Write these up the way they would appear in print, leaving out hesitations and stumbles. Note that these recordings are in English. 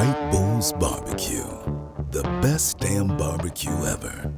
White Bulls Barbecue. The best damn barbecue ever.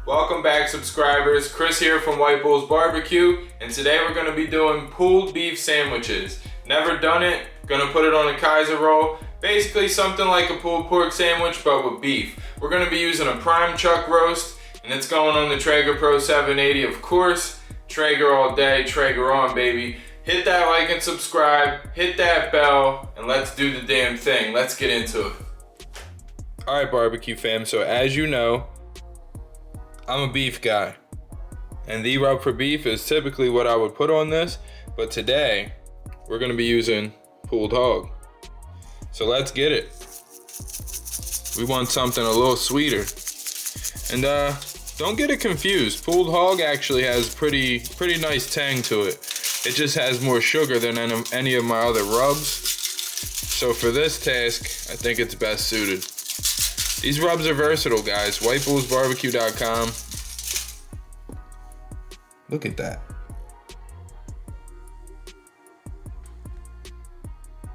Welcome back, subscribers. Chris here from White Bulls Barbecue, and today we're going to be doing pulled beef sandwiches. Never done it, gonna put it on a Kaiser roll. Basically something like a pulled pork sandwich, but with beef. We're gonna be using a prime chuck roast, and it's going on the Traeger Pro 780, of course. Traeger all day, Traeger on, baby. Hit that like and subscribe, hit that bell, and let's do the damn thing. Let's get into it. All right, barbecue fam, so as you know, I'm a beef guy, and the rub for beef is typically what I would put on this, but today we're gonna be using pulled hog. So let's get it. We want something a little sweeter. And don't get it confused. Pulled hog actually has pretty nice tang to it. It just has more sugar than any of my other rubs. So for this task, I think it's best suited. These rubs are versatile, guys. WhiteBullsBarbecue.com. Look at that.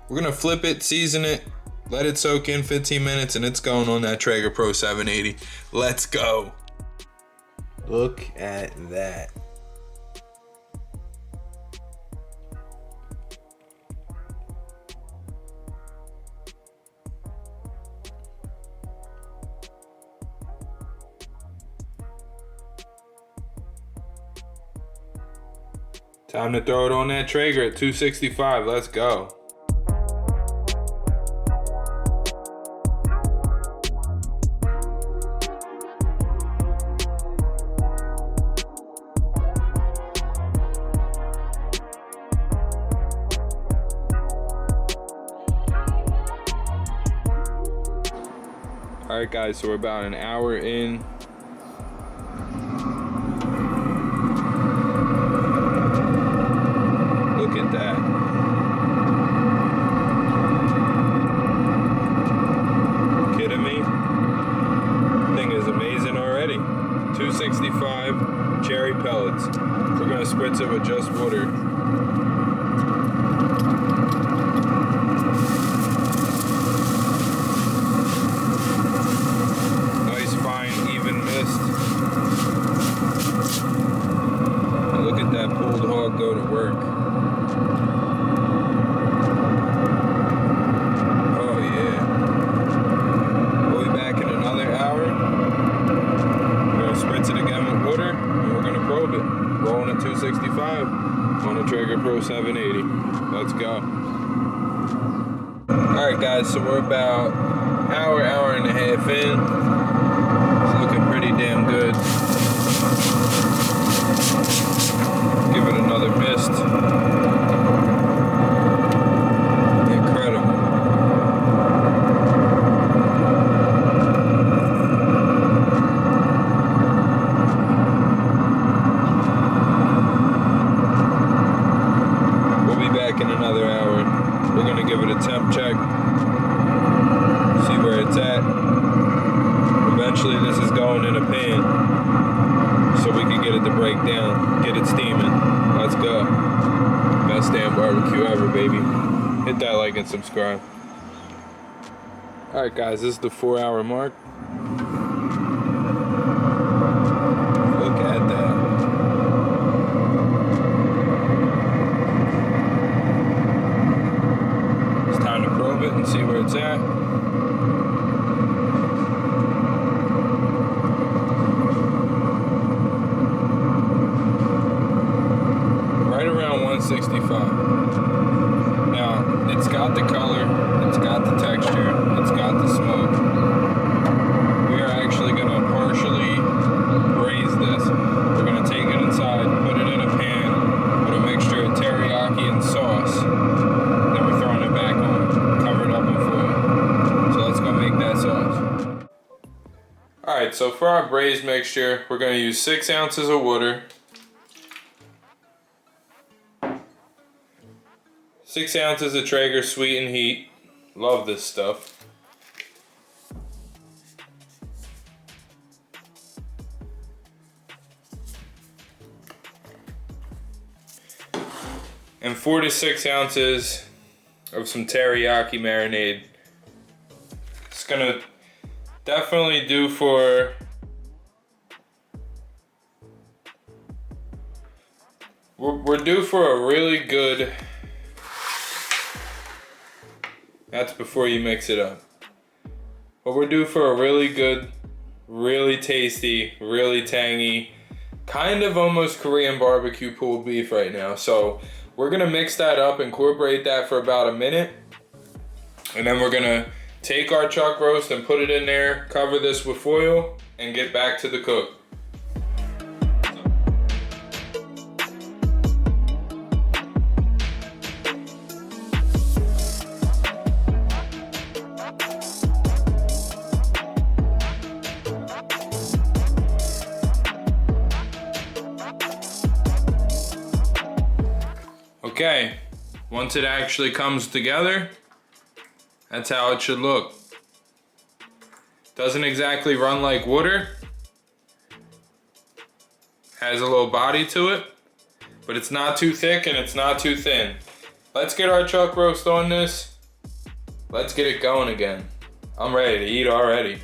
We're gonna flip it, season it, let it soak in 15 minutes, and it's going on that Traeger Pro 780. Let's go. Look at that. Time to throw it on that Traeger at 265. Let's go. All right, guys, so we're about an hour in. Look at that. Kidding me? Thing is amazing already. 265 cherry pellets. We're gonna spritz it with just water. Nice fine even mist. And look at that pulled hog go to work. Rolling at 265 on a Traeger Pro 780. Let's go. Alright guys, so we're about hour and a half in. It's looking pretty damn good. Give it another mist. Incredible. In another hour, we're gonna give it a temp check, see where it's at. Eventually this is going in a pan so we can get it to break down, get it steaming. Let's go. Best damn barbecue ever, baby. Hit that like and subscribe. Alright guys, this is the 4-hour mark. Look at that. It and see where it's at. Right around 165. Now, it's got the color, it's got the texture, it's got the smoke. Alright, so for our braised mixture, we're going to use 6 ounces of water, 6 ounces of Traeger Sweet and Heat. Love this stuff. And 4 to 6 ounces of some teriyaki marinade. It's gonna definitely do for we're due for a really good, that's before you mix it up, but we're due for a really good, really tasty, really tangy, kind of almost Korean barbecue pulled beef right now. So we're gonna mix that up, incorporate that for about a minute, and then we're gonna take our chuck roast and put it in there, cover this with foil, and get back to the cook. Okay, once it actually comes together, that's how it should look. Doesn't exactly run like water. Has a little body to it, but it's not too thick and it's not too thin. Let's get our chuck roast on this. Let's get it going again. I'm ready to eat already.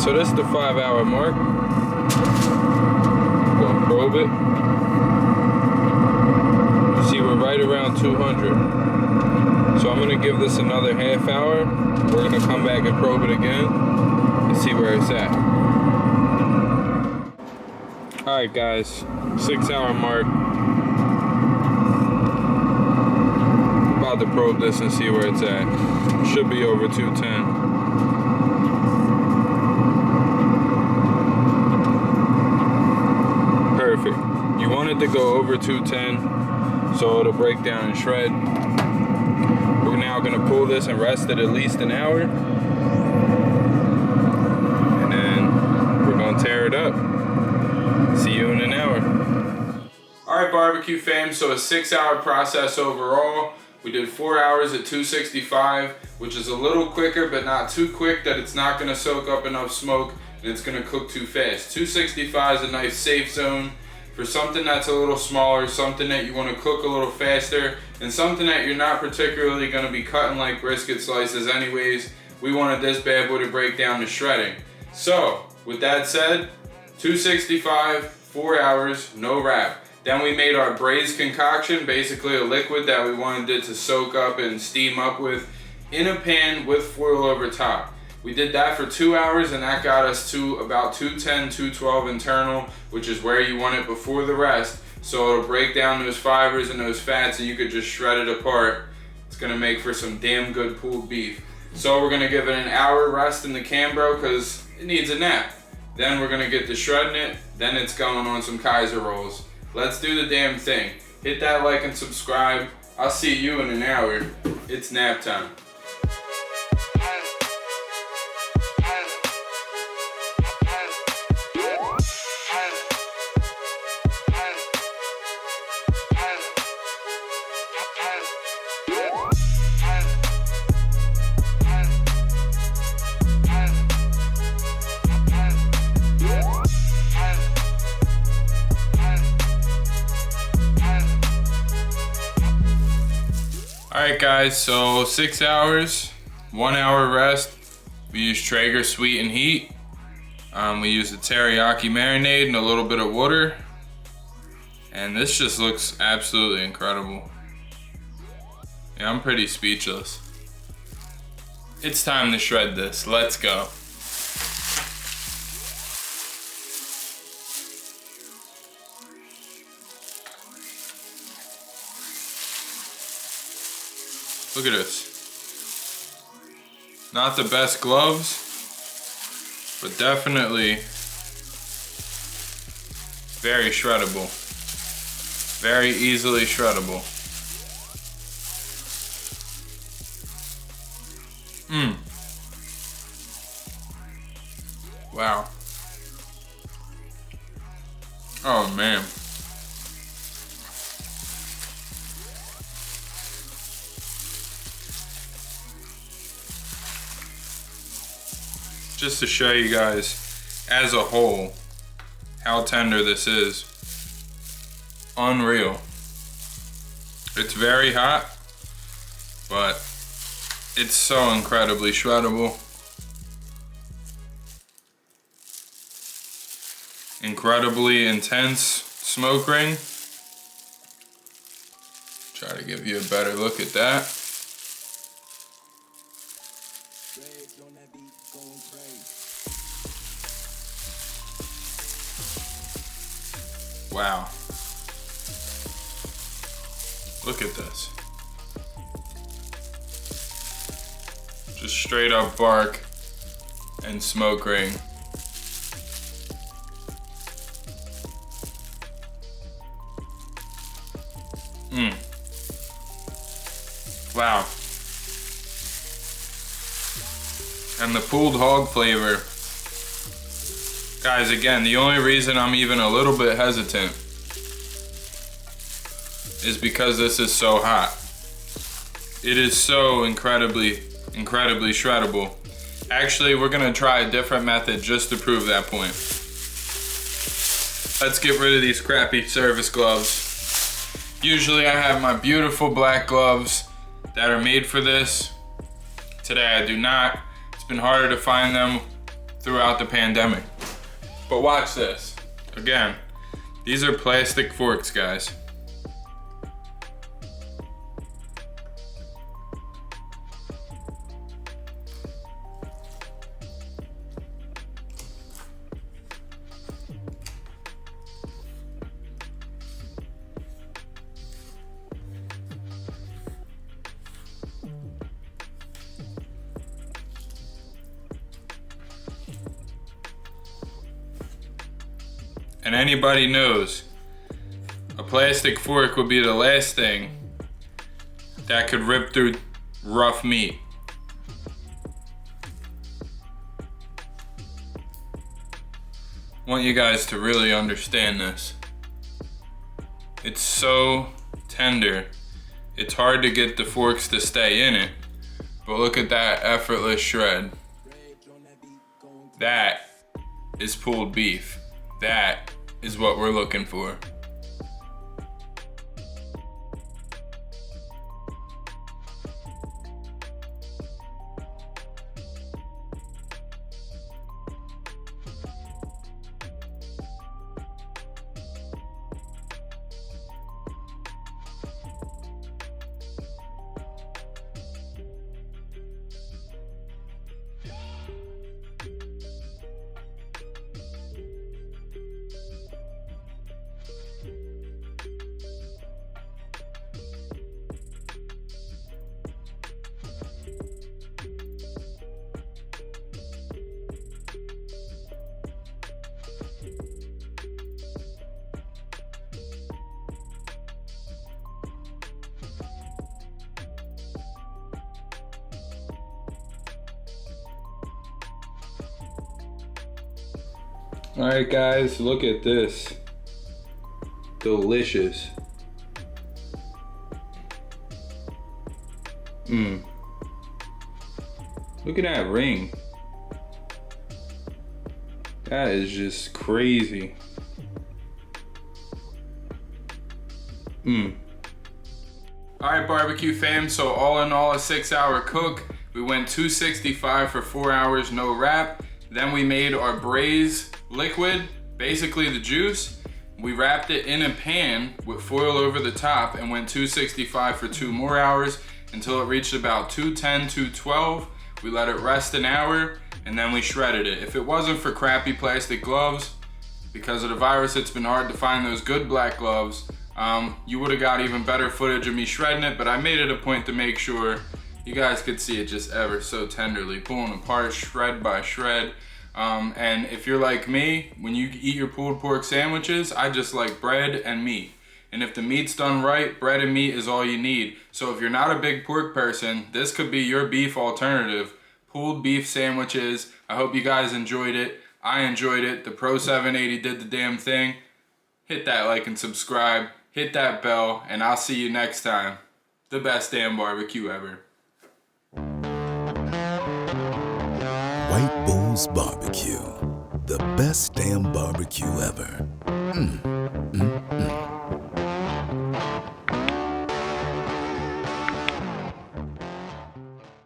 So this is the 5-hour mark. I'm gonna probe it. You see we're right around 200. So I'm gonna give this another half hour. We're gonna come back and probe it again and see where it's at. All right guys, 6-hour mark. About to probe this and see where it's at. Should be over 210. Perfect. You want it to go over 210 so it'll break down and shred. We're now going to pull this and rest it at least an hour. And then we're going to tear it up. See you in an hour. Alright barbecue fam, so a 6-hour process overall. We did 4 hours at 265, which is a little quicker but not too quick that it's not going to soak up enough smoke and it's going to cook too fast. 265 is a nice safe zone for something that's a little smaller, something that you want to cook a little faster, and something that you're not particularly going to be cutting like brisket slices anyways. We wanted this bad boy to break down to shredding. So with that said, 265, 4 hours, no wrap. Then we made our braised concoction, basically a liquid that we wanted it to soak up and steam up with, in a pan with foil over top. We did that for 2 hours and that got us to about 210, 212 internal, which is where you want it before the rest. So it'll break down those fibers and those fats and you could just shred it apart. It's gonna make for some damn good pulled beef. So we're gonna give it an hour rest in the Cambro because it needs a nap. Then we're gonna get to shredding it, then it's going on some Kaiser rolls. Let's do the damn thing. Hit that like and subscribe. I'll see you in an hour. It's nap time. Alright guys, so 6 hours, 1 hour rest. We use Traeger Sweet and Heat. We use the teriyaki marinade and a little bit of water. And this just looks absolutely incredible. Yeah, I'm pretty speechless. It's time to shred this. Let's go. Look at this. Not the best gloves, but definitely very shreddable. Very easily shreddable. Wow. Oh man. Just to show you guys as a whole how tender this is. Unreal. It's very hot, but it's so incredibly shreddable. Incredibly intense smoke ring. Try to give you a better look at that. Wow. Look at this. Just straight up bark and smoke ring. Wow. And the pulled hog flavor. Guys, again, the only reason I'm even a little bit hesitant is because this is so hot. It is so incredibly shreddable. Actually, we're gonna try a different method just to prove that point. Let's get rid of these crappy service gloves. Usually I have my beautiful black gloves that are made for this. Today I do not. It's been harder to find them throughout the pandemic. But watch this. Again, these are plastic forks, guys. And anybody knows, a plastic fork would be the last thing that could rip through rough meat. I want you guys to really understand this. It's so tender. It's hard to get the forks to stay in it, but look at that effortless shred. That is pulled beef. That is what we're looking for. Alright guys, look at this. Delicious. Look at that ring. That is just crazy. Alright barbecue fam, so all in all a 6-hour cook. We went 265 for 4 hours, no wrap. Then we made our braise liquid, basically the juice. We wrapped it in a pan with foil over the top and went 265 for 2 more hours until it reached about 210, 212. We let it rest an hour and then we shredded it. If it wasn't for crappy plastic gloves, because of the virus, it's been hard to find those good black gloves. You would have got even better footage of me shredding it, but I made it a point to make sure you guys could see it just ever so tenderly, pulling apart shred by shred. And if you're like me, when you eat your pulled pork sandwiches, I just like bread and meat. And if the meat's done right, bread and meat is all you need. So if you're not a big pork person, this could be your beef alternative. Pulled beef sandwiches. I hope you guys enjoyed it. I enjoyed it. The Pro 780 did the damn thing. Hit that like and subscribe. Hit that bell, and I'll see you next time. The best damn barbecue ever. White Bulls Barbecue, the best damn barbecue ever.